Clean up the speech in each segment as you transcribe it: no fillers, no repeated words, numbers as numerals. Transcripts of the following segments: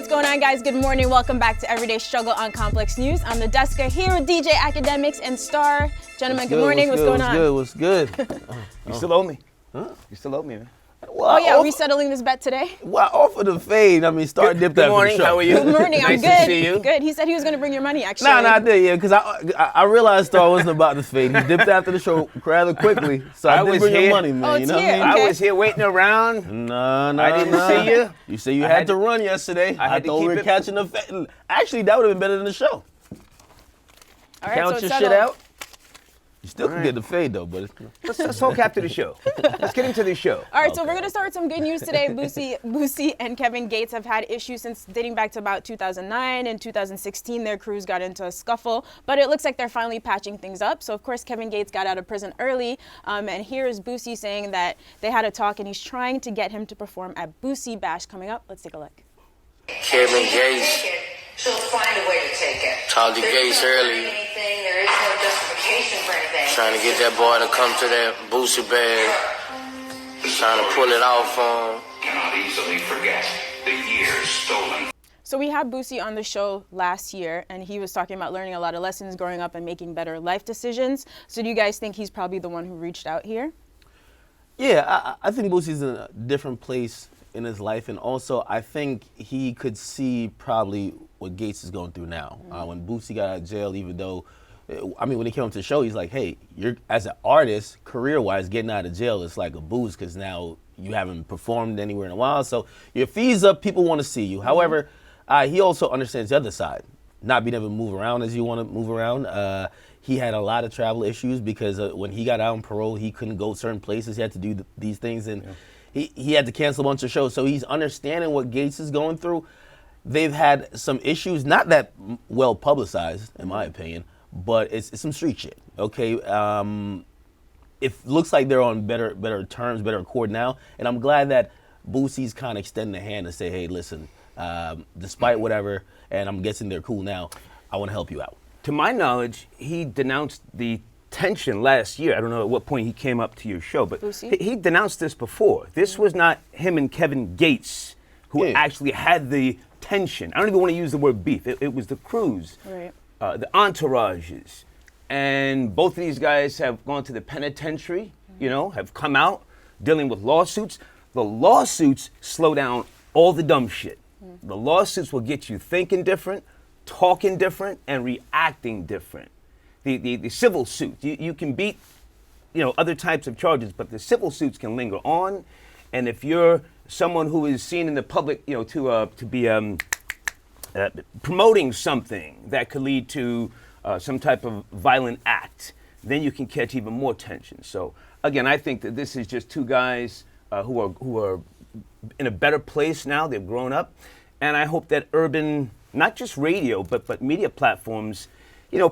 what's going on, guys? Good morning. Welcome back to Everyday Struggle on Complex News. I'm Nadeska here with DJ Akademiks and Star. Gentlemen, good morning. What's going on? What's good? You still owe me. Huh? You still owe me, man. Well, are we settling this bet today? Well, off of the fade. I mean, Star dipped Good after morning. the show. How are you? Good morning. I'm Nice good. to see you. Good. He said he was going to bring your money, actually. No, I did, yeah, because I realized Star wasn't about to fade. He dipped after the show rather quickly, so I did bring your money, man. Oh, you know what here. I mean? Okay. I was here waiting around. No, I didn't see you. You said you had to run yesterday. I had to thought we keep were it- catching the fade. Actually, that would have been better than the show. All right, Count so your it's shit settled. out. You still can All get the fade, though, but Let's talk after the show. Let's get into the show. All right, so we're going to start with some good news today. Boosie and Kevin Gates have had issues since dating back to about 2009 and 2016. Their crews got into a scuffle, but it looks like they're finally patching things up. So, of course, Kevin Gates got out of prison early, and here is Boosie saying that they had a talk, and he's trying to get him to perform at Boosie Bash coming up. Let's take a look. Kevin Gates. She'll find a way to take it. Talked to Gates early. There is no justification for anything. Trying to get that boy to come to that Boosie bag. Trying to pull it off on him. Cannot easily forget the years stolen. So we had Boosie on the show last year, and he was talking about learning a lot of lessons growing up and making better life decisions. So do you guys think he's probably the one who reached out here? yeah, I think Boosie's in a different place in his life, and also I think he could see probably what Gates is going through now. When Boosie got out of jail, even though, I mean, when he came up to the show, he's like, hey, you're as an artist, career-wise, getting out of jail is like a boost because now you haven't performed anywhere in a while, so your fees up, people want to see you. However, he also understands the other side, not being able to move around as you want to move around. He had a lot of travel issues because when he got out on parole, he couldn't go certain places. He had to do these things, and he had to cancel a bunch of shows. So he's understanding what Gates is going through. They've had some issues, not that well publicized, in my opinion, but it's some street shit. Okay, it looks like they're on better terms, better accord now, and I'm glad that Boosie's kind of extending a hand to say, hey, listen, despite whatever, and I'm guessing they're cool now, I want to help you out. To my knowledge, he denounced the tension last year. I don't know at what point he came up to your show, but Boosie? he denounced this before. This was not him and Kevin Gates who actually had the tension. I don't even want to use the word beef. It was the crews, Right. The entourages. And both of these guys have gone to the penitentiary, have come out dealing with lawsuits. The lawsuits slow down all the dumb shit. The lawsuits will get you thinking different, talking different, and reacting different. The civil suit, you can beat, other types of charges, but the civil suits can linger on. And if you're someone who is seen in the public, to be promoting something that could lead to some type of violent act, then you can catch even more tension. So again, I think that this is just two guys who are in a better place now. They've grown up, and I hope that urban, not just radio, but media platforms,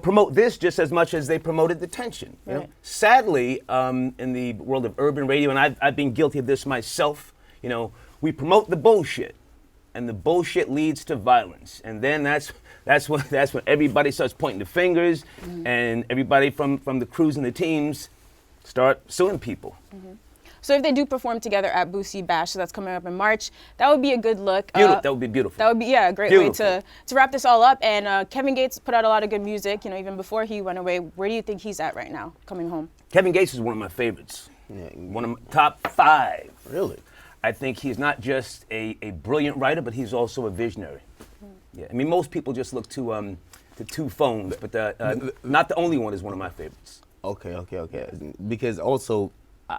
promote this just as much as they promoted the tension. You know? Right. Sadly, in the world of urban radio, and I've been guilty of this myself, we promote the bullshit, and the bullshit leads to violence, and then that's when everybody starts pointing the fingers, and everybody from the crews and the teams start suing people. So if they do perform together at Boosie Bash, so that's coming up in March, that would be a good look. That would be beautiful. That would be, a great way to wrap this all up. And Kevin Gates put out a lot of good music, even before he went away. Where do you think he's at right now, coming home? Kevin Gates is one of my favorites. One of my top 5. Really? I think he's not just a brilliant writer, but he's also a visionary. Yeah, I mean, most people just look to Two Phones, but Not the Only One is one of my favorites. Okay. Because also,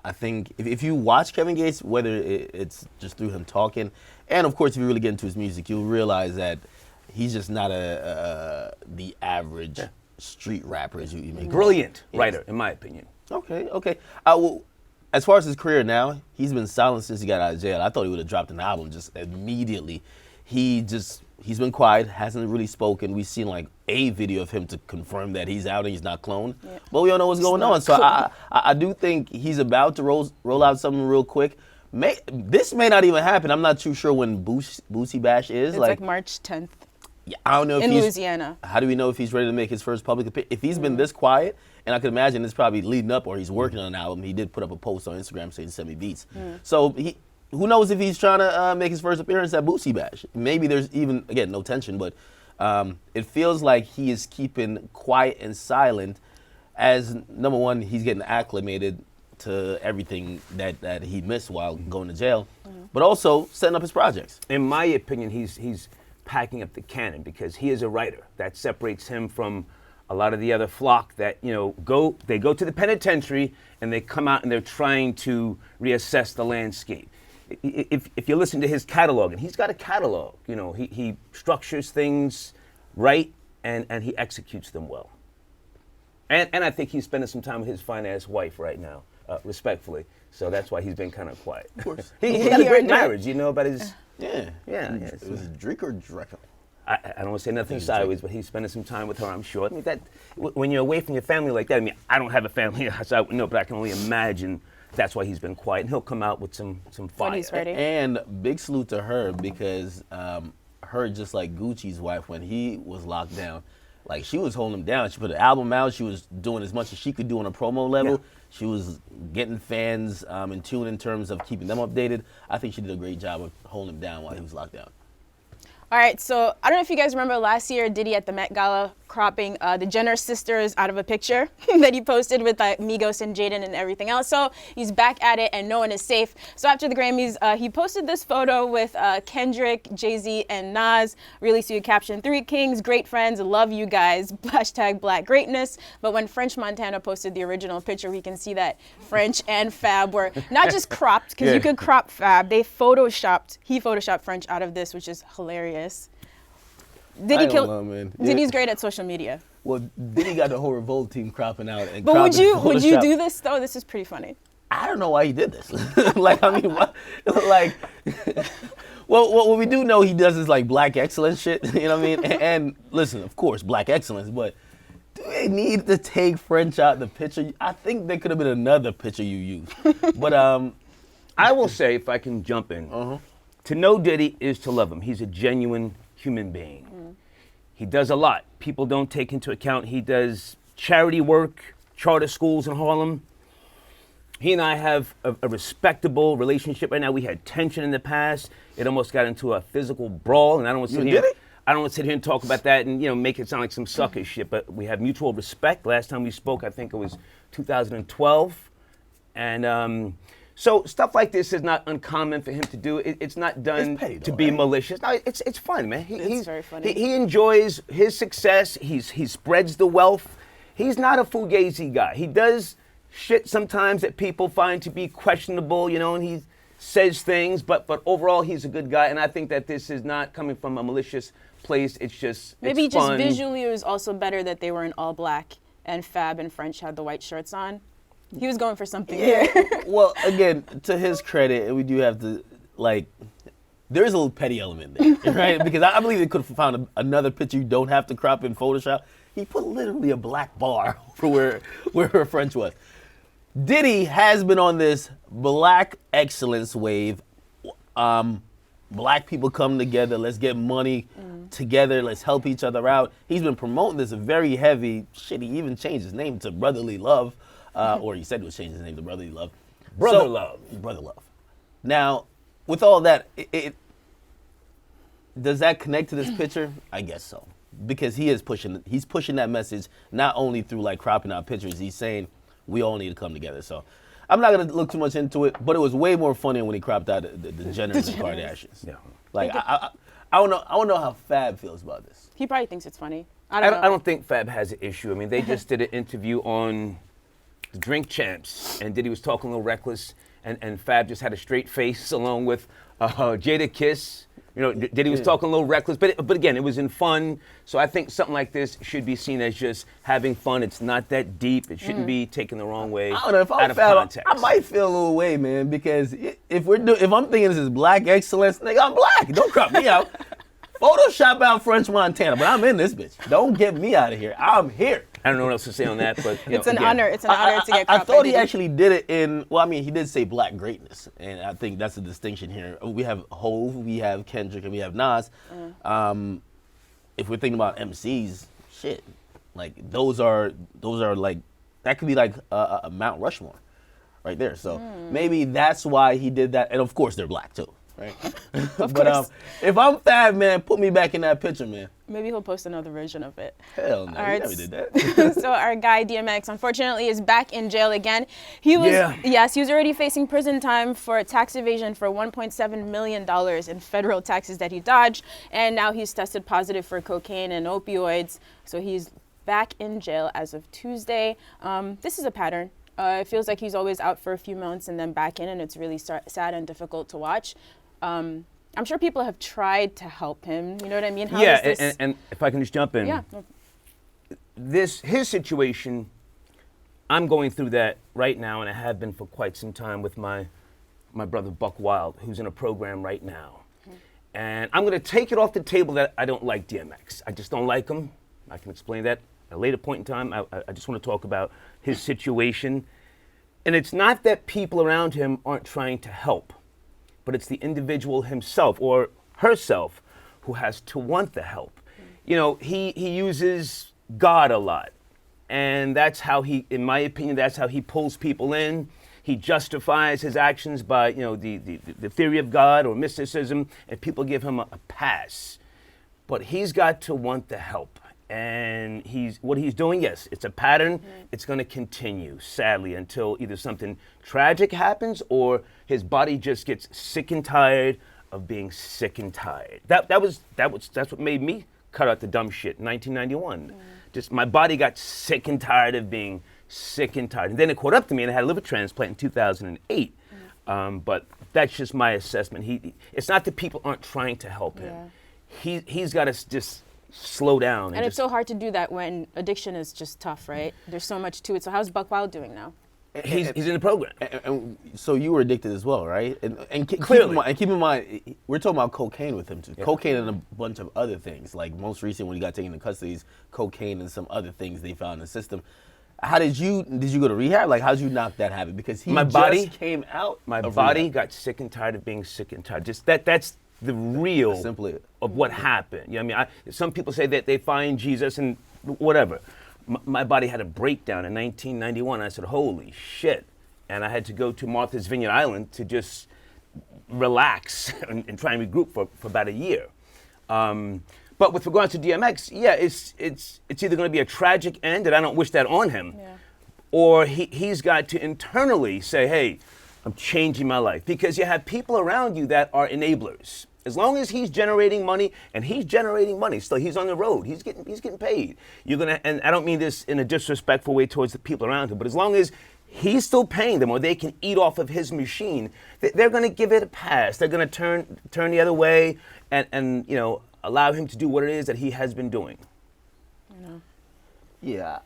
I think if you watch Kevin Gates, whether it's just through him talking, and of course if you really get into his music, you'll realize that he's just not the average street rapper as you make. Brilliant writer, in my opinion. Okay. Well, as far as his career now, he's been silent since he got out of jail. I thought he would have dropped an album just immediately. He's been quiet, hasn't really spoken. We've seen like a video of him to confirm that he's out and he's not cloned, but we don't know what's going on. So I do think he's about to roll out something real quick. This may not even happen. I'm not too sure when Boosie Bash is. It's like March 10th. Yeah, I don't know if in he's Louisiana. How do we know if he's ready to make his first public appearance? If he's been this quiet, and I could imagine it's probably leading up or he's working on an album. He did put up a post on Instagram saying send me beats. So who knows if he's trying to make his first appearance at Boosie Bash? Maybe there's even, again, no tension, but it feels like he is keeping quiet and silent as, number one, he's getting acclimated to everything that he missed while going to jail, but also setting up his projects. In my opinion, he's packing up the canon because he is a writer. That separates him from a lot of the other flock that, you know, go to the penitentiary and they come out and they're trying to reassess the landscape. If you listen to his catalog, and he's got a catalog, you know, he structures things right and he executes them well. And I think he's spending some time with his fine-ass wife right now, respectfully. So that's why he's been kind of quiet. Of course. He had a great marriage, you know, about his... Yeah. It was Drake or Drekel? I don't want to say nothing sideways, but he's spending some time with her, I'm sure. I mean, when you're away from your family like that, I mean, I don't have a family, so I wouldn't know, but I can only imagine that's why he's been quiet. And he'll come out with some fire. When he's ready. And big salute to her because her, just like Gucci's wife, when he was locked down, like she was holding him down. She put an album out. She was doing as much as she could do on a promo level. Yeah. She was getting fans in tune in terms of keeping them updated. I think she did a great job of holding him down while he was locked down. All right, so I don't know if you guys remember last year, Diddy at the Met Gala cropping the Jenner sisters out of a picture that he posted with Migos and Jaden and everything else. So he's back at it and no one is safe. So after the Grammys, he posted this photo with Kendrick, Jay-Z, and Nas. Really see a caption, 3 kings, great friends, love you guys, #, Black greatness. But when French Montana posted the original picture, we can see that French and Fab were not just cropped, because you could crop Fab. He photoshopped French out of this, which is hilarious. Diddy's great at social media. Well, Diddy got the whole Revolt team cropping out. And but would you do this though? This is pretty funny. I don't know why he did this. Like, I mean, what we do know he does is like black excellence shit. You know what I mean? And listen, of course, black excellence, but do they need to take French out the picture? I think there could have been another picture you used. But I will say, if I can jump in, to know Diddy is to love him. He's a genuine human being. He does a lot. People don't take into account he does charity work, charter schools in Harlem. He and I have a respectable relationship right now. We had tension in the past. It almost got into a physical brawl, and I don't want to sit here and talk about that and, you know, make it sound like some sucker shit, but we have mutual respect. Last time we spoke, I think it was 2012. And so stuff like this is not uncommon for him to do. It's not done to be malicious. No, it's fun, man. It's very funny. He enjoys his success. He spreads the wealth. He's not a fugazi guy. He does shit sometimes that people find to be questionable, you know, and he says things, but overall he's a good guy, and I think that this is not coming from a malicious place. It's just maybe it's just fun. Visually it was also better that they were in all black and Fab and French had the white shirts on. He was going for something here. Well, again, to his credit, we do have to, like, there's a little petty element there, right? Because I believe they could have found another picture you don't have to crop in Photoshop. He put literally a black bar for where her French was. Diddy has been on this black excellence wave. Black people come together, let's get money together, let's help each other out. He's been promoting this very heavy shit. He even changed his name to Brotherly Love. Or he said he was changing his name to Brotherly Love. Brother Love. Now, with all that, does that connect to this picture? I guess so. Because he's pushing that message not only through like cropping out pictures, he's saying we all need to come together. So I'm not gonna look too much into it, but it was way more funny when he cropped out the Jenners and Kardashians. Yeah. Like I don't know how Fab feels about this. He probably thinks it's funny. I don't think Fab has an issue. I mean, they just did an interview on the Drink Champs, and Diddy was talking a little reckless, and Fab just had a straight face along with Jada Kiss. You know, Diddy was talking a little reckless, but again, it was in fun. So I think something like this should be seen as just having fun. It's not that deep. It shouldn't be taken the wrong way. I don't know if I'm Fab, context. I might feel a little way, man, because if I'm thinking this is black excellence, nigga, I'm black. Don't crop me out. Photoshop out French Montana, but I'm in this bitch. Don't get me out of here. I'm here. I don't know what else to say on that, but it's an honor. It's an honor to get cropped. I thought he actually did it in. Well, I mean, he did say black greatness, and I think that's a distinction here. We have Hove, we have Kendrick, and we have Nas. If we're thinking about MCs, shit, like those are like that could be like a Mount Rushmore. right there. So maybe that's why he did that. And of course, they're black too, right? But if I'm Fab, man, put me back in that picture, man. Maybe he'll post another version of it. Hell no, All he right. never did that. So our guy DMX, unfortunately, is back in jail again. He was, yes, he was already facing prison time for tax evasion for $1.7 million in federal taxes that he dodged, and now he's tested positive for cocaine and opioids. So he's back in jail as of Tuesday. This is a pattern. It feels like he's always out for a few months and then back in, and it's really sad and difficult to watch. I'm sure people have tried to help him. You know what I mean? How is this? And if I can just jump in. Yeah. His situation, I'm going through that right now, and I have been for quite some time with my brother Buck Wild, who's in a program right now. And I'm going to take it off the table that I don't like DMX. I just don't like him. I can explain that at a later point in time. I just want to talk about his situation. And it's not that people around him aren't trying to help, but it's the individual himself or herself who has to want the help. You know, he uses God a lot. And that's how he, in my opinion, that's how he pulls people in. He justifies his actions by, you know, the theory of God or mysticism, and people give him a pass. But he's got to want the help. And what he's doing, yes, it's a pattern. It's going to continue, sadly, until either something tragic happens or his body just gets sick and tired of being sick and tired. That's what made me cut out the dumb shit in 1991. Just my body got sick and tired of being sick and tired. And then it caught up to me, and I had a liver transplant in 2008. But that's just my assessment. It's not that people aren't trying to help him. He's got to just slow down. And it's so hard to do that when addiction is just tough, right? There's so much to it. So how's Buck Wild doing now? He's in the program. And so you were addicted as well, right? And Clearly. Keep in mind, we're talking about cocaine with him too. Yeah. Cocaine and a bunch of other things. Like most recent when he got taken into custody, cocaine and some other things they found in the system. How did you go to rehab? Like how did you knock that habit? Because he just came out. My body got sick and tired of being sick and tired. Just that's the real of what happened. You know what I mean? Some people say that they find Jesus and whatever. My body had a breakdown in 1991. I said, holy shit. And I had to go to Martha's Vineyard Island to just relax and try and regroup for about a year. But with regards to DMX, yeah, it's either going to be a tragic end, and I don't wish that on him, or he's got to internally say, hey, I'm changing my life. Because you have people around you that are enablers. As long as he's generating money, and he's generating money, still he's on the road, he's getting paid. And I don't mean this in a disrespectful way towards the people around him, but as long as he's still paying them, or they can eat off of his machine, they're going to give it a pass. They're going to turn the other way, and you know, allow him to do what it is that he has been doing. Yeah,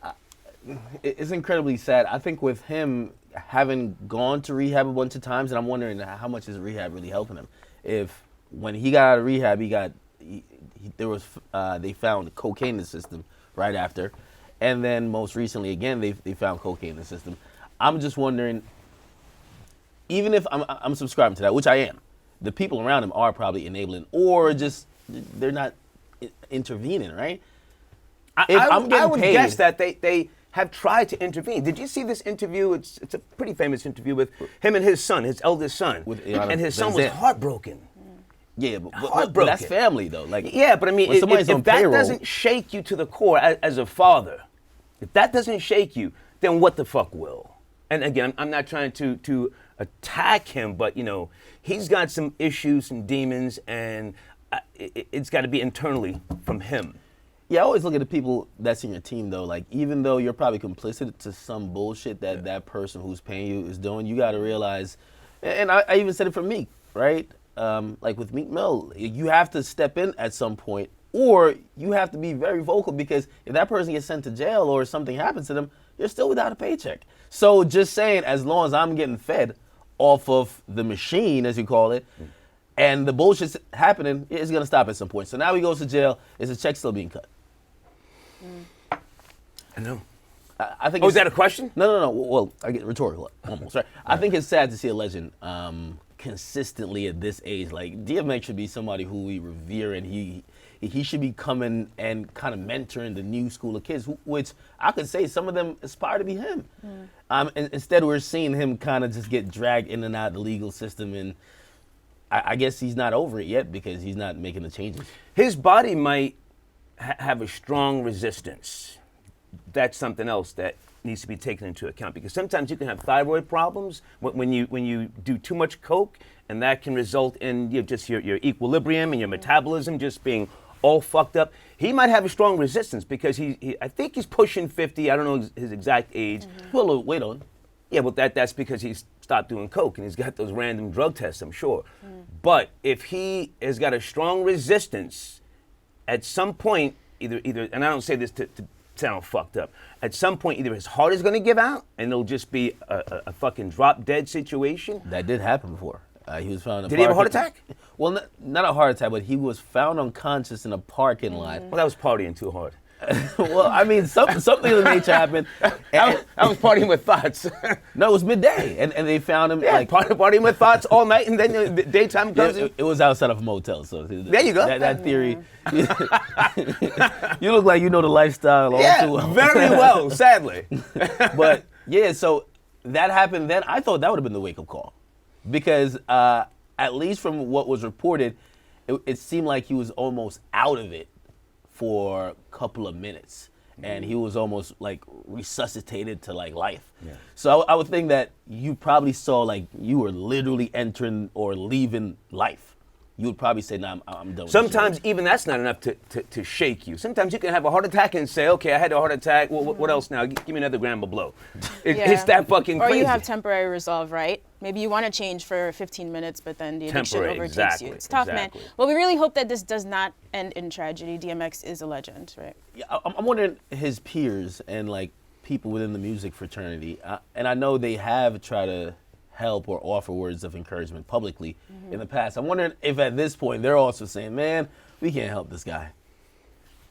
it's incredibly sad. I think with him having gone to rehab a bunch of times, and I'm wondering how much is rehab really helping him. If when he got out of rehab, they found cocaine in the system right after, and then most recently again they found cocaine in the system. I'm just wondering, even if I'm subscribing to that, which I am, the people around him are probably enabling, or just they're not intervening, right? I would guess that they have tried to intervene. Did you see this interview? It's a pretty famous interview with him and his son, his eldest son, and his son was heartbroken. Yeah, but that's family though. Like, yeah, but I mean, if that payroll, doesn't shake you to the core as a father, if that doesn't shake you, then what the fuck will? And again, I'm not trying to attack him, but you know, he's got some issues, some demons, and it's got to be internally from him. Yeah, I always look at the people that's in your team though. Like, even though you're probably complicit to some bullshit that person who's paying you is doing, you got to realize. And I even said it for Meek, right? Like with Meek Mill, you have to step in at some point, or you have to be very vocal, because if that person gets sent to jail or something happens to them, you're still without a paycheck. So just saying, as long as I'm getting fed off of the machine, as you call it, and the bullshit's happening, it's gonna stop at some point. So now he goes to jail. Is the check still being cut? I know. I think. Oh, is that a question? No. Well, I get rhetorical almost, right? I think it's sad to see a legend consistently at this age. Like DMX should be somebody who we revere, and he should be coming and kind of mentoring the new school of kids, which I could say some of them aspire to be him. And instead, we're seeing him kind of just get dragged in and out of the legal system, and I guess he's not over it yet because he's not making the changes. His body might have a strong resistance. That's something else that needs to be taken into account, because sometimes you can have thyroid problems when you do too much coke, and that can result in your equilibrium and your metabolism just being all fucked up. He might have a strong resistance because I think he's pushing 50. I don't know his exact age. Put a little weight on. Yeah, well, that's because he's stopped doing coke and he's got those random drug tests, I'm sure. But if he has got a strong resistance, at some point, either, and I don't say this to sound fucked up, at some point, either his heart is going to give out and it'll just be a fucking drop dead situation. That did happen before. He was found in Did he have a heart attack? Well, not a heart attack, but he was found unconscious in a parking lot. Well, that was partying too hard. Well, I mean, something of the nature happened. I was partying with thoughts. No, it was midday, and they found him Partying with thoughts all night, and then the daytime comes. It was outside of a motel, so there you go. That theory. You look like you know the lifestyle all too well. Very well, sadly. But yeah, so that happened. Then I thought that would have been the wake-up call, because at least from what was reported, it seemed like he was almost out of it for a couple of minutes, and he was almost like resuscitated to like life. Yeah. So I would think that you probably saw like you were literally entering or leaving life. You would probably say, "Nah, I'm done." Sometimes even that's not enough to shake you. Sometimes you can have a heart attack and say, "Okay, I had a heart attack. What else now? Give me another gram of blow." It's that fucking crazy. Or you have temporary resolve, right? Maybe you want to change for 15 minutes, but then the addiction overtakes you. It's tough, man. Well, we really hope that this does not end in tragedy. DMX is a legend, right? Yeah, I'm wondering his peers and like people within the music fraternity, and I know they have tried to help or offer words of encouragement publicly in the past. I'm wondering if at this point they're also saying, man, we can't help this guy.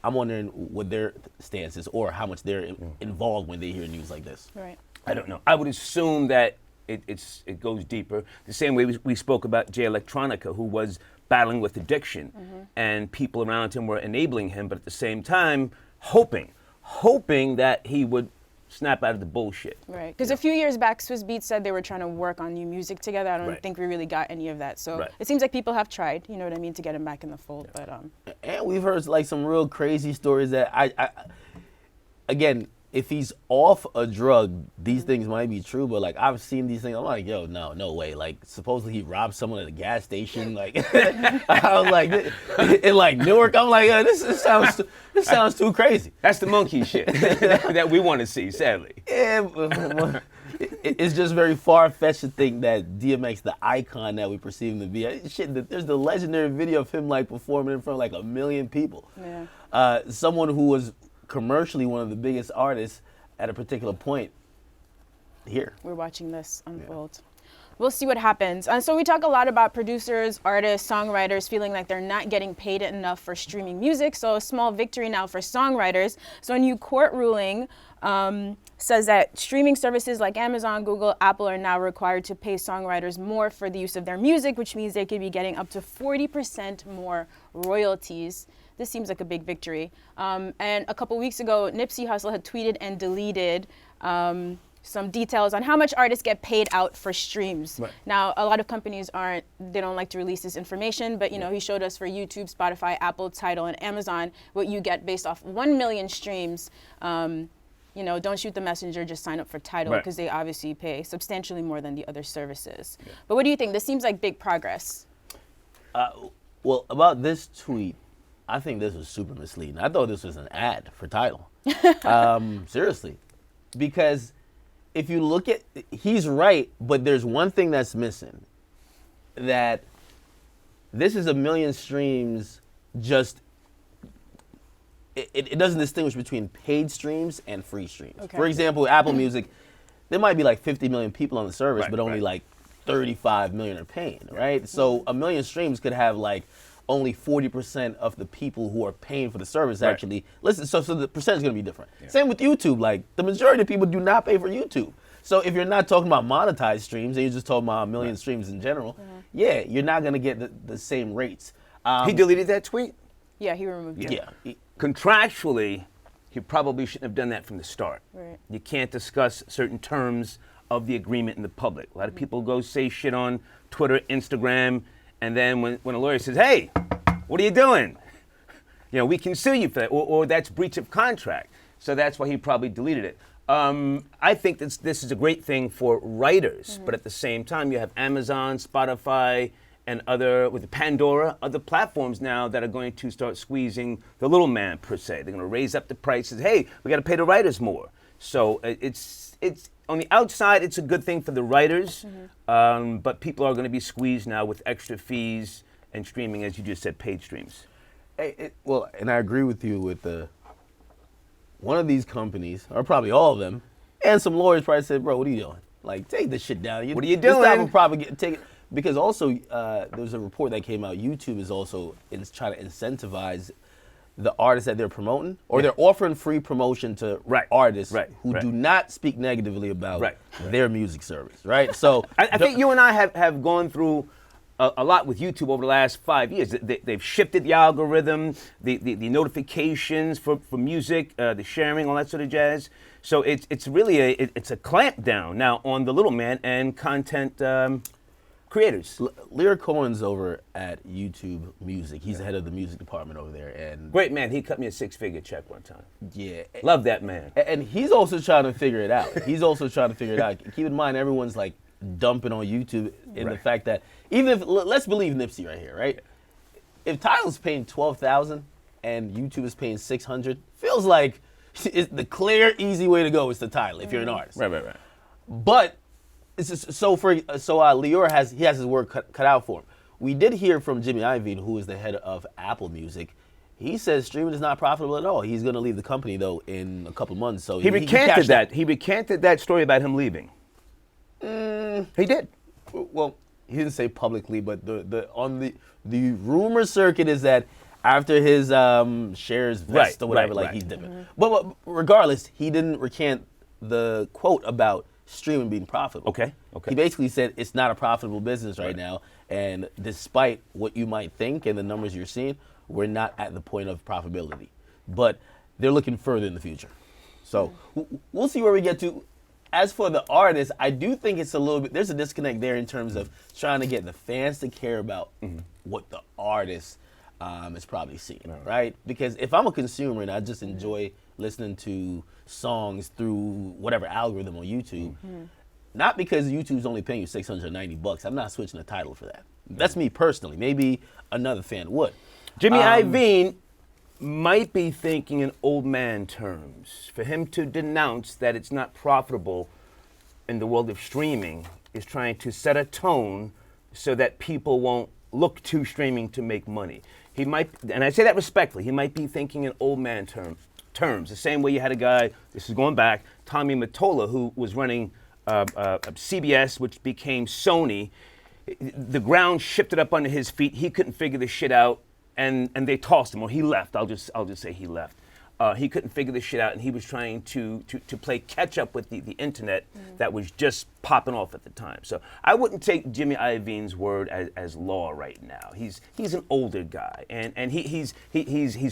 I'm wondering what their stance is or how much they're involved when they hear news like this. Right. I don't know. I would assume that it goes deeper. The same way we spoke about Jay Electronica, who was battling with addiction, and people around him were enabling him, but at the same time hoping that he would snap out of the bullshit. Right, because a few years back, Swiss Beats said they were trying to work on new music together. I don't think we really got any of that. So it seems like people have tried, you know what I mean, to get him back in the fold. But and we've heard like some real crazy stories that I again, if he's off a drug, these things might be true, but like I've seen these things, I'm like, yo, no way. Like supposedly he robbed someone at a gas station. Like I was like, in like Newark, I'm like, yo, this sounds too crazy. That's the monkey shit that we want to see, sadly. Yeah, it's just very far-fetched to think that DMX, the icon that we perceive him to be, there's the legendary video of him like performing in front of like 1 million people. Yeah. Someone who was commercially one of the biggest artists at a particular point here. We're watching this unfold. Yeah. We'll see what happens. So we talk a lot about producers, artists, songwriters feeling like they're not getting paid enough for streaming music. So a small victory now for songwriters. So a new court ruling says that streaming services like Amazon, Google, Apple are now required to pay songwriters more for the use of their music, which means they could be getting up to 40% more royalties. This seems like a big victory. And a couple weeks ago, Nipsey Hussle had tweeted and deleted some details on how much artists get paid out for streams. Right. Now, a lot of companies they don't like to release this information, but he showed us for YouTube, Spotify, Apple, Tidal, and Amazon what you get based off 1 million streams. Don't shoot the messenger, just sign up for Tidal because they obviously pay substantially more than the other services. Yeah. But what do you think? This seems like big progress. Well, about this tweet, I think this was super misleading. I thought this was an ad for Tidal. Seriously. Because if you look at, he's right, but there's one thing that's missing. That this is 1 million streams just, it doesn't distinguish between paid streams and free streams. Okay. For example, Apple Music, there might be like 50 million people on the service, but only like 35 million are paying, right? So 1 million streams could have like only 40% of the people who are paying for the service actually listen. So the percentage is going to be different. Yeah. Same with YouTube. Like the majority of people do not pay for YouTube. So if you're not talking about monetized streams and you're just talking about a million streams in general, yeah, you're not going to get the same rates. He deleted that tweet? Yeah, he removed it. Yeah. Contractually, he probably shouldn't have done that from the start. Right. You can't discuss certain terms of the agreement in the public. A lot of people go say shit on Twitter, Instagram, and then when a lawyer says, hey, what are you doing? You know, we can sue you for that, or that's breach of contract. So that's why he probably deleted it. I think this is a great thing for writers, but at the same time, you have Amazon, Spotify, and with Pandora, other platforms now that are going to start squeezing the little man, per se. They're going to raise up the prices. Hey, we got to pay the writers more. So it's on the outside, it's a good thing for the writers, but people are going to be squeezed now with extra fees and streaming, as you just said, paid streams. Well, and I agree with you with one of these companies, or probably all of them, and some lawyers probably said, bro, what are you doing? Like, take this shit down. What are you doing? This time will probably take it. Because also, there's a report that came out, YouTube is also trying to incentivize the artists that they're promoting, or they're offering free promotion to artists who do not speak negatively about their music service, right? So I think you and I have gone through a lot with YouTube over the last 5 years. They've shifted the algorithm, the notifications for music, the sharing, all that sort of jazz. So it's really a clamp down now on the little man and content creators. Lear Cohen's over at YouTube Music. He's the head of the music department over there, and great man. He cut me a 6-figure check one time. Yeah, love that man. And he's also trying to figure it out. Keep in mind, everyone's like dumping on YouTube in the fact that even if let's believe Nipsey right here, right? If Tidal's paying $12,000 and YouTube is paying $600, feels like it's the clear, easy way to go is to Tidal if you're an artist. Right. But it's just, Leor has his work cut out for him. We did hear from Jimmy Iovine, who is the head of Apple Music. He says streaming is not profitable at all. He's going to leave the company though in a couple months. So he recanted that. He recanted that story about him leaving. He did. Well, he didn't say publicly, but the rumor circuit is that after his shares vest or whatever, he's dipping. But regardless, he didn't recant the quote about streaming being profitable. Okay. He basically said it's not a profitable business right now, and despite what you might think and the numbers you're seeing, we're not at the point of profitability. But they're looking further in the future. So we'll see where we get to. As for the artists, I do think it's a little bit, there's a disconnect there in terms of trying to get the fans to care about what the artist is probably seeing, right? Because if I'm a consumer and I just enjoy listening to songs through whatever algorithm on YouTube, not because YouTube's only paying you $690, I'm not switching the title for that. That's me personally. Maybe another fan would. Jimmy Iovine might be thinking in old man terms. For him to denounce that it's not profitable in the world of streaming is trying to set a tone so that people won't look to streaming to make money. He might, and I say that respectfully, he might be thinking in old man terms. The same way you had a guy, this is going back, Tommy Mottola, who was running CBS, which became Sony. The ground shifted up under his feet. He couldn't figure this shit out. And they tossed him, or he left. I'll just say he left. He couldn't figure this shit out, and he was trying to play catch up with the internet that was just popping off at the time. So I wouldn't take Jimmy Iovine's word as law right now. He's an older guy, and he's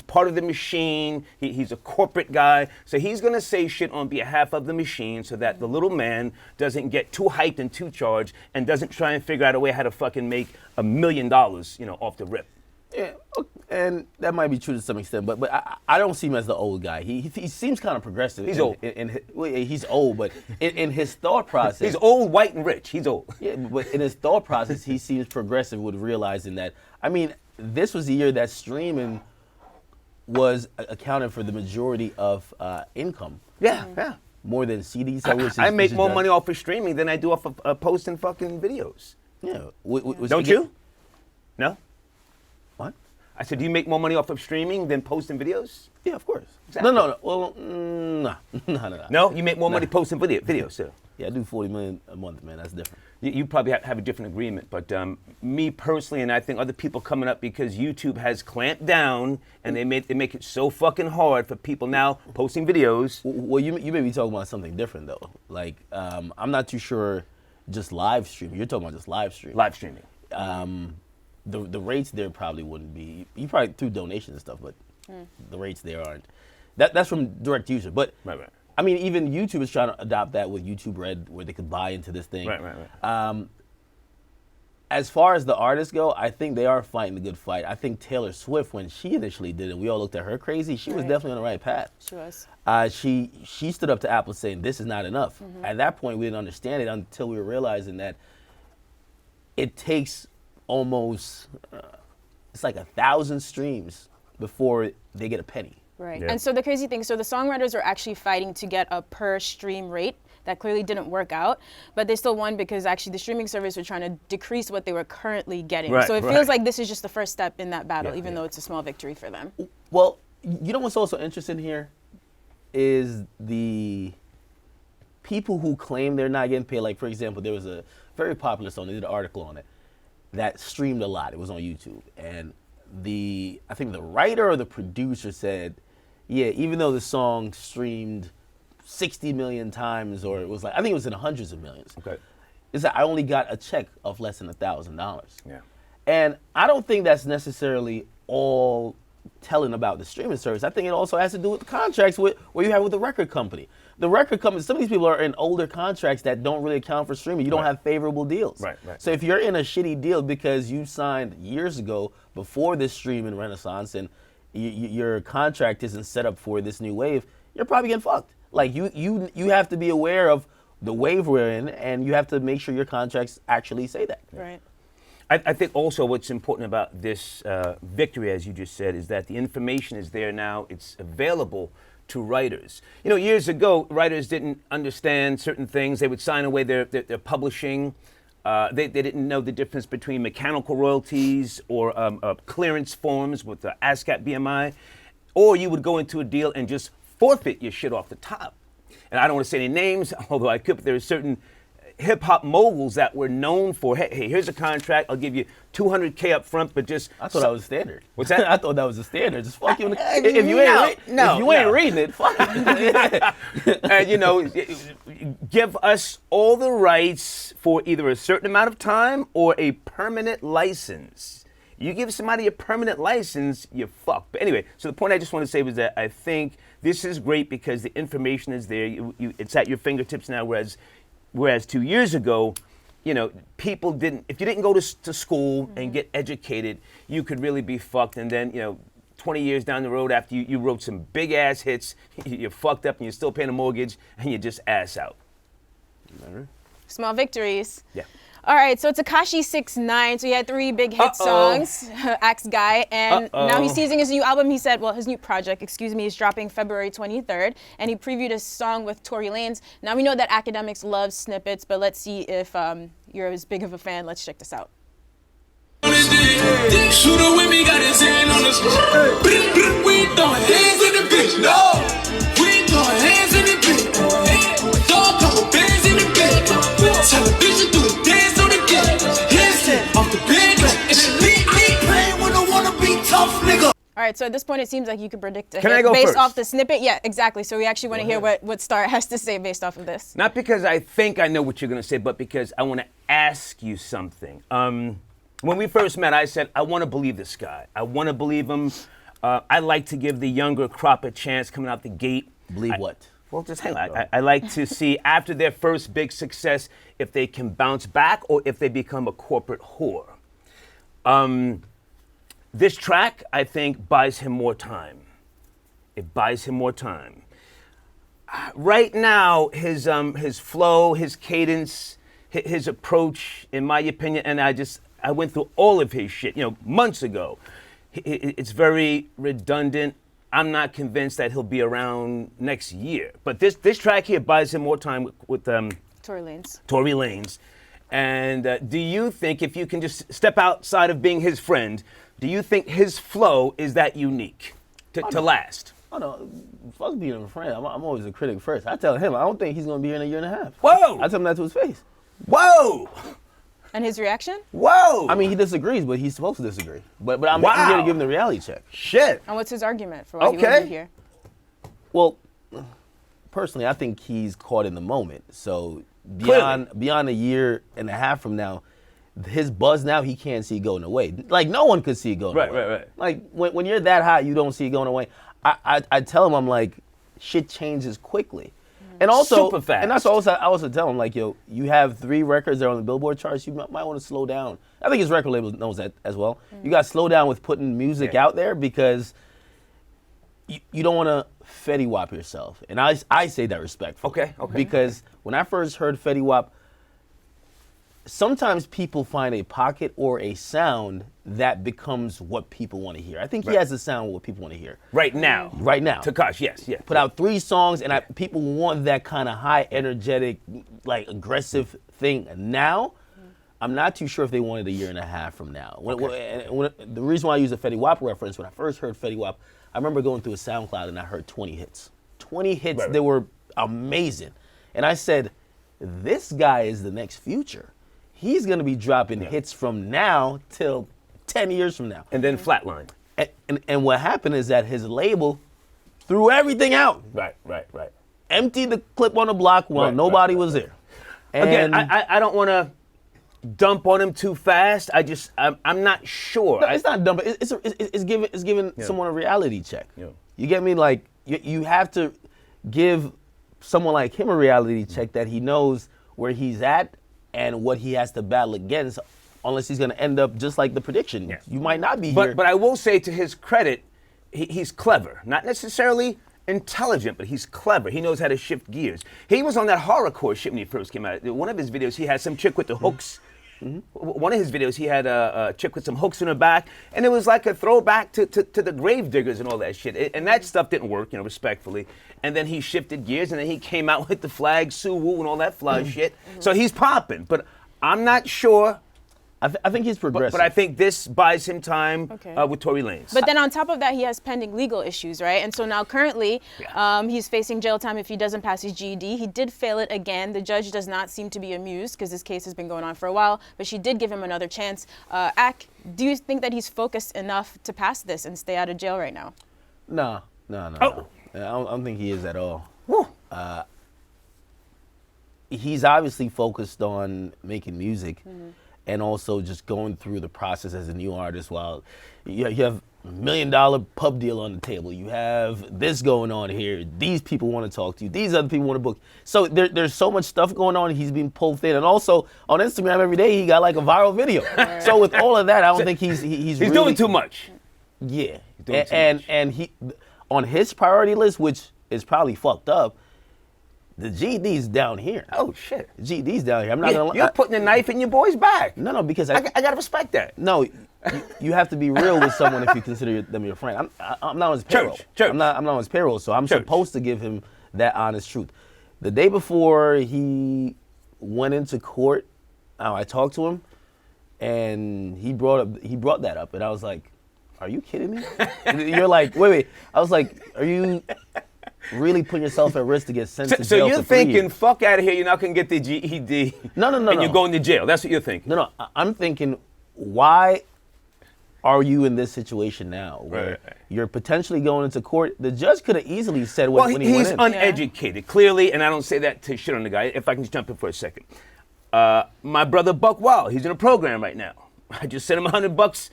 part of the machine. He's a corporate guy, so he's gonna say shit on behalf of the machine, so that the little man doesn't get too hyped and too charged, and doesn't try and figure out a way how to fucking make $1 million, off the rip. Yeah, and that might be true to some extent, but I don't see him as the old guy. He seems kind of progressive. He's old. He's old, but in his thought process, he's old, white, and rich. He's old. Yeah, but in his thought process, he seems progressive with realizing that. I mean, this was the year that streaming was accounted for the majority of income. Yeah. More than CDs. I make more money off of streaming than I do off of posting fucking videos. Yeah. Don't you? No. What? I said, do you make more money off of streaming than posting videos? Yeah, of course. Exactly. No. Well, no. No, you make more money posting videos, sir. Yeah, I do $40 million a month, man. That's different. You probably have a different agreement, but me personally, and I think other people coming up, because YouTube has clamped down and they make it so fucking hard for people now posting videos. Well, you may be talking about something different though. Like I'm not too sure. Just live streaming. You're talking about just live streaming. Live streaming. The rates there probably wouldn't be. You probably through donations and stuff, but the rates there aren't. That's from direct user. But Right. I mean, even YouTube is trying to adopt that with YouTube Red, where they could buy into this thing. Right. As far as the artists go, I think they are fighting the good fight. I think Taylor Swift, when she initially did it, we all looked at her crazy. She was definitely on the right path. She was. She stood up to Apple saying this is not enough. At that point, we didn't understand it until we were realizing that it takes almost it's like 1,000 streams before they get a penny. Right. Yeah. And so the crazy thing, so the songwriters are actually fighting to get a per stream rate. That clearly didn't work out, but they still won because actually the streaming service were trying to decrease what they were currently getting. Right, so it feels like this is just the first step in that battle, even though it's a small victory for them. Well, you know what's also interesting here is the people who claim they're not getting paid. Like, for example, there was a very popular song, they did an article on it, that streamed a lot. It was on YouTube. And I think the writer or the producer said, yeah, even though the song streamed 60 million times, or it was like, I think it was in the hundreds of millions. Okay. Is that I only got a check of less than $1,000. Yeah. And I don't think that's necessarily all telling about the streaming service. I think it also has to do with the contracts where you have with the record company. The record company, some of these people are in older contracts that don't really account for streaming. You don't have favorable deals. Right. So if you're in a shitty deal because you signed years ago before this streaming renaissance and your contract isn't set up for this new wave, you're probably getting fucked. Like you have to be aware of the wave we're in, and you have to make sure your contracts actually say that. Right. I think also what's important about this victory, as you just said, is that the information is there now. It's available to writers. You know, years ago, writers didn't understand certain things. They would sign away their publishing. They didn't know the difference between mechanical royalties or clearance forms with the ASCAP BMI. Or you would go into a deal and just forfeit your shit off the top. And I don't want to say any names, although I could, but there are certain hip-hop moguls that were known for, hey, here's a contract, I'll give you $200K up front, but just... I thought that was standard. What's that? I thought that was a standard. Just fuck you. If you ain't reading it, fuck it. And, you know, give us all the rights for either a certain amount of time or a permanent license. You give somebody a permanent license, you're fucked. But anyway, so the point I just want to say was that I think this is great because the information is there. It's at your fingertips now, whereas 2 years ago, you know, people didn't, if you didn't go to school and get educated, you could really be fucked. And then, you know, 20 years down the road after you wrote some big ass hits, you're fucked up and you're still paying a mortgage and you're just ass out. Small victories. Yeah. All right, so Tekashi 6ix9ine, so he had 3 big hit songs, Axe Guy, and now he's teasing his new album. He said, well, his new project, is dropping February 23rd, and he previewed a song with Tory Lanez. Now we know that Akademiks loves snippets, but let's see if you're as big of a fan. Let's check this out. Shooter with me got his hand on the spot. We ain't throwing hands in the bitch, no. We ain't throwing hands in the bitch. Throw a couple bands in the bitch. Tell a bitch to do a dance on the dick. Hands off the bed, and she leave playing when I wanna be tough, nigga. All right, so at this point, it seems like you could predict a Can I hit go based first? off the snippet. Yeah, exactly. So we actually want to hear what Star has to say based off of this. Not because I think I know what you're going to say, but because I want to ask you something. When we first met, I said, I want to believe this guy. I want to believe him. I like to give the younger crop a chance coming out the gate. Believe what? Well, just hang on. I like to see after their first big success if they can bounce back or if they become a corporate whore. This track, I think, buys him more time. It buys him more time. Right now, his flow, his cadence, his approach, in my opinion, and I went through all of his shit, months ago. It's very redundant. I'm not convinced that he'll be around next year. But this track here buys him more time with Tory Lanez. Tory Lanez. And do you think, if you can just step outside of being his friend, do you think his flow is that unique to last? Oh no, fuck being a friend. I'm always a critic first. I tell him I don't think he's gonna be here in a year and a half. Whoa! I tell him that to his face. Whoa! And his reaction? Whoa! I mean, he disagrees, but he's supposed to disagree. But I'm Wow. here to give him the reality check. Shit. And what's his argument for why he Okay. wouldn't be here? Well, personally, I think he's caught in the moment. So Clearly. beyond a year and a half from now, his buzz now, he can't see it going away. Like, no one could see it going away. Right. Like, when you're that hot, you don't see it going away. I tell him, I'm like, shit changes quickly. And also, Super fast. and that's also, I also tell him, like, yo, you have 3 records that are on the Billboard charts, you might want to slow down. I think his record label knows that as well. You got to slow down with putting music out there because you don't want to Fetty Wap yourself. And I say that respectfully. Okay. Because when I first heard Fetty Wap, sometimes people find a pocket or a sound that becomes what people want to hear. I think he has a sound what people want to hear. Right now. Right now. Tekashi, yes. Put out 3 songs, and people want that kind of high, energetic, like aggressive thing now. I'm not too sure if they want it a year and a half from now. The reason why I use the Fetty Wap reference, when I first heard Fetty Wap, I remember going through a SoundCloud and I heard 20 hits. 20 hits Right. that were amazing. And I said, this guy is the next Future. He's going to be dropping hits from now till 10 years from now. And then flatline. And what happened is that his label threw everything out. Right. Emptied the clip on the block while nobody was there. Again, And I don't want to dump on him too fast. I'm not sure. no, it's not dumb. But it's giving someone a reality check. Yeah. You get me? Like you have to give someone like him a reality check that he knows where he's at and what he has to battle against, unless he's going to end up just like the prediction. Yeah. You might not be here. But I will say, to his credit, he's clever. Not necessarily intelligent, but he's clever. He knows how to shift gears. He was on that horrorcore shit when he first came out. One of his videos, he had some chick with the hooks. One of his videos, he had a chick with some hooks in her back, and it was like a throwback to the grave diggers and all that shit. And that stuff didn't work, respectfully. And then he shifted gears, and then he came out with the flag, Suwoo, and all that fly shit. So he's popping, but I'm not sure. I think he's progressive. But I think this buys him time Okay. with Tory Lanez. But then on top of that, he has pending legal issues, right? And so now currently, he's facing jail time if he doesn't pass his GED. He did fail it again. The judge does not seem to be amused because this case has been going on for a while, but she did give him another chance. Do you think that he's focused enough to pass this and stay out of jail right now? No. Oh. I don't think he is at all. Whew. He's obviously focused on making music and also just going through the process as a new artist while you have $1 million pub deal on the table. You have this going on here. These people want to talk to you. These other people want to book. So there's so much stuff going on. He's being pulled thin. And also on Instagram every day, he got like a viral video. So with all of that, I don't think he's really doing too much. Yeah. doing too much. And he, on his priority list, which is probably fucked up, the GED's down here. Oh, shit. The GED's down here. I'm not gonna lie. You're putting a knife in your boy's back. No, because I gotta respect that. No, you have to be real with someone if you consider them your friend. I'm not on his payroll. Church. I'm not on his payroll, so I'm Church. supposed to give him that honest truth. The day before he went into court, I talked to him, and he brought that up, and I was like, "Are you kidding me?" You're like, wait. I was like, "Are you really putting yourself at risk to get sent to jail?" So you're for 3 thinking, years? fuck out of here, you're not gonna get the GED. No. And you're going to jail. That's what you're thinking. No, I'm thinking, why are you in this situation now where Right. you're potentially going into court? The judge could have easily said Well, when he went he's in. uneducated, clearly, and I don't say that to shit on the guy. If I can just jump in for a second. My brother Buck Wild, he's in a program right now. I just sent him $100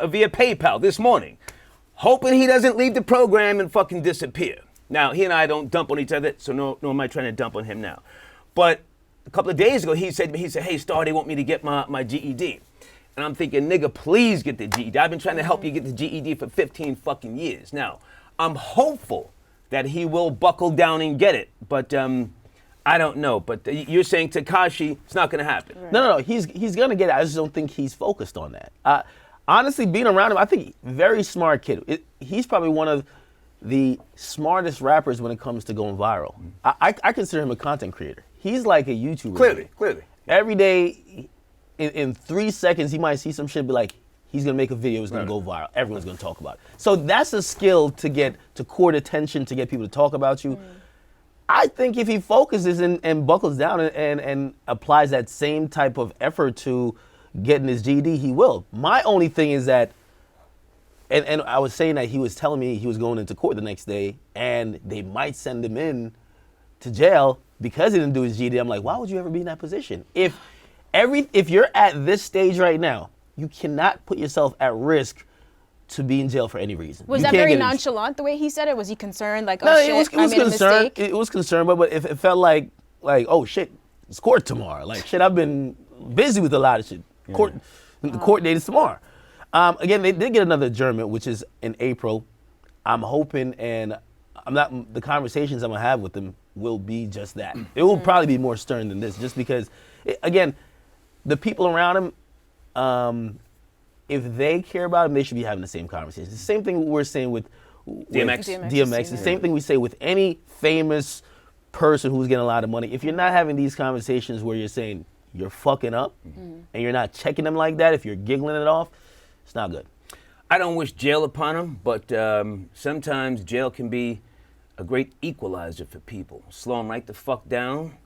via PayPal this morning, hoping he doesn't leave the program and fucking disappear. Now, he and I don't dump on each other, so no am I trying to dump on him now. But a couple of days ago, he said, "Hey, Star, they want me to get my GED." And I'm thinking, nigga, please get the GED. I've been trying to help you get the GED for 15 fucking years. Now, I'm hopeful that he will buckle down and get it, but I don't know. But you're saying Tekashi, it's not going to happen. Right. No, he's going to get it. I just don't think he's focused on that. Honestly, being around him, I think very smart kid. He's probably one of the smartest rappers when it comes to going viral. I consider him a content creator. He's like a YouTuber. Clearly. Every day, in 3 seconds, he might see some shit and be like, he's going to make a video, it's going to go viral. Everyone's going to talk about it. So that's a skill to get to court attention, to get people to talk about you. I think if he focuses and buckles down and applies that same type of effort to getting his GED, he will. My only thing is that, and I was saying that he was telling me he was going into court the next day, and they might send him in to jail because he didn't do his GED. I'm like, why would you ever be in that position? If you're at this stage right now, you cannot put yourself at risk to be in jail for any reason. Was You that can't very get in- nonchalant the way he said it? Was he concerned? Like, oh No, shit, it was I made a concerned. mistake? It was concerned, but if it felt like, oh shit, it's court tomorrow. Like shit, I've been busy with a lot of shit. The court date is tomorrow. Again, they did get another adjournment, which is in April. I'm hoping, and the conversations I'm gonna have with them will be just that. It will probably be more stern than this, just because, again, the people around him, if they care about him, they should be having the same conversation. The same thing we're saying with DMX. The same thing we say with any famous person who's getting a lot of money. If you're not having these conversations where you're saying you're fucking up and you're not checking them like that, if you're giggling it off, it's not good. I don't wish jail upon him, but sometimes jail can be a great equalizer for people. Slow them right the fuck down,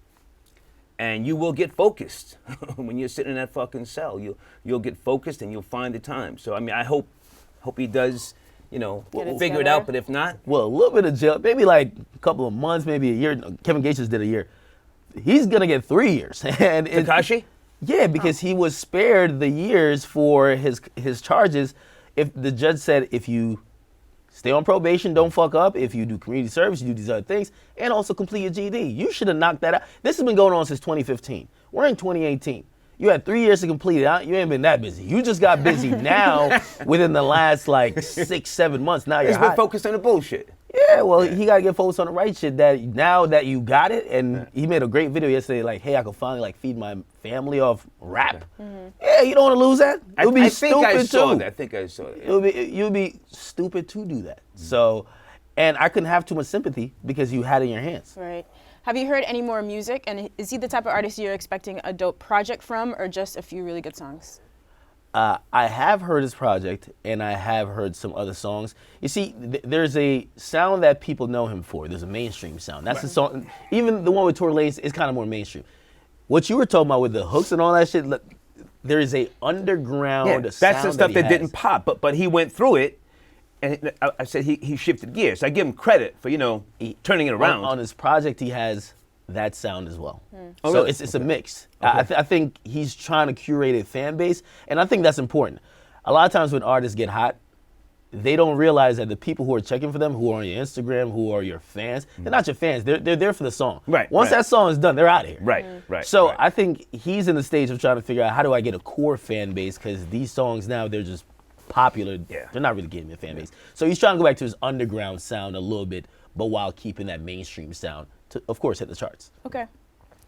and you will get focused. When you're sitting in that fucking cell, you'll get focused and you'll find the time. So, I mean, I hope he does, figure it out, but if not... Well, a little bit of jail, maybe like a couple of months, maybe a year. Kevin Gates just did a year. He's going to get 3 years. And Tekashi? Yeah, because he was spared the years for his charges. If the judge said, if you stay on probation, don't fuck up, if you do community service, you do these other things, and also complete your GED, you should have knocked that out. This has been going on since 2015. We're in 2018. You had 3 years to complete it. You ain't been that busy. You just got busy now within the last like 6-7 months. Now you're He's been hot. focused on the bullshit. Yeah, well, he got to get focused on the right shit. That now that you got it, and he made a great video yesterday, like, hey, I can finally like feed my family off rap. Yeah, you don't want to lose that. It would be stupid I saw too. that. I think I saw that. You'd be stupid to do that. So, and I couldn't have too much sympathy because you had it in your hands. Right. Have you heard any more music? And is he the type of artist you're expecting a dope project from, or just a few really good songs? I have heard his project, and I have heard some other songs. You see, there's a sound that people know him for. There's a mainstream sound. That's the song. Even the one with Tory Lanez is kind of more mainstream. What you were talking about with the hooks and all that shit, look, there is a underground sound that's the stuff that he didn't has. pop, but he went through it, and I said he shifted gears. I give him credit for turning it around. On his project, he has that sound as well. Oh, So really? it's a mix. Okay. I think he's trying to curate a fan base, and I think that's important. A lot of times when artists get hot, they don't realize that the people who are checking for them, who are on your Instagram, who are your fans, they're not your fans. They're there for the song. Right, Once right. that song is done, they're out of here. Right. So right. I think he's in the stage of trying to figure out, how do I get a core fan base? Because these songs now, they're just popular. Yeah. They're not really getting me a fan base. So he's trying to go back to his underground sound a little bit, but while keeping that mainstream sound to, of course, hit the charts. Okay.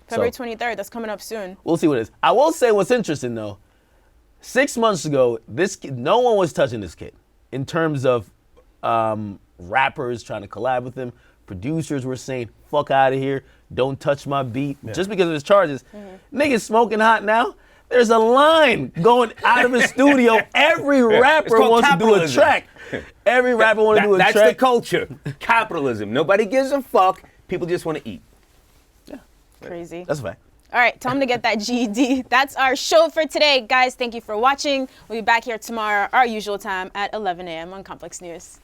February 23rd, that's coming up soon. We'll see what it is. I will say what's interesting, though. 6 months ago, this kid, no one was touching this kid in terms of rappers trying to collab with him. Producers were saying, fuck out of here. Don't touch my beat. Just because of his charges. Niggas smoking hot now. There's a line going out of his studio. Every rapper called wants to do a capitalism. track. Every rapper wants to do a track. That's the culture. Capitalism. Nobody gives a fuck. People just want to eat. Crazy. That's a fact. All right, tell him to get that GED. That's our show for today. Guys, thank you for watching. We'll be back here tomorrow, our usual time at 11 a.m. on Complex News.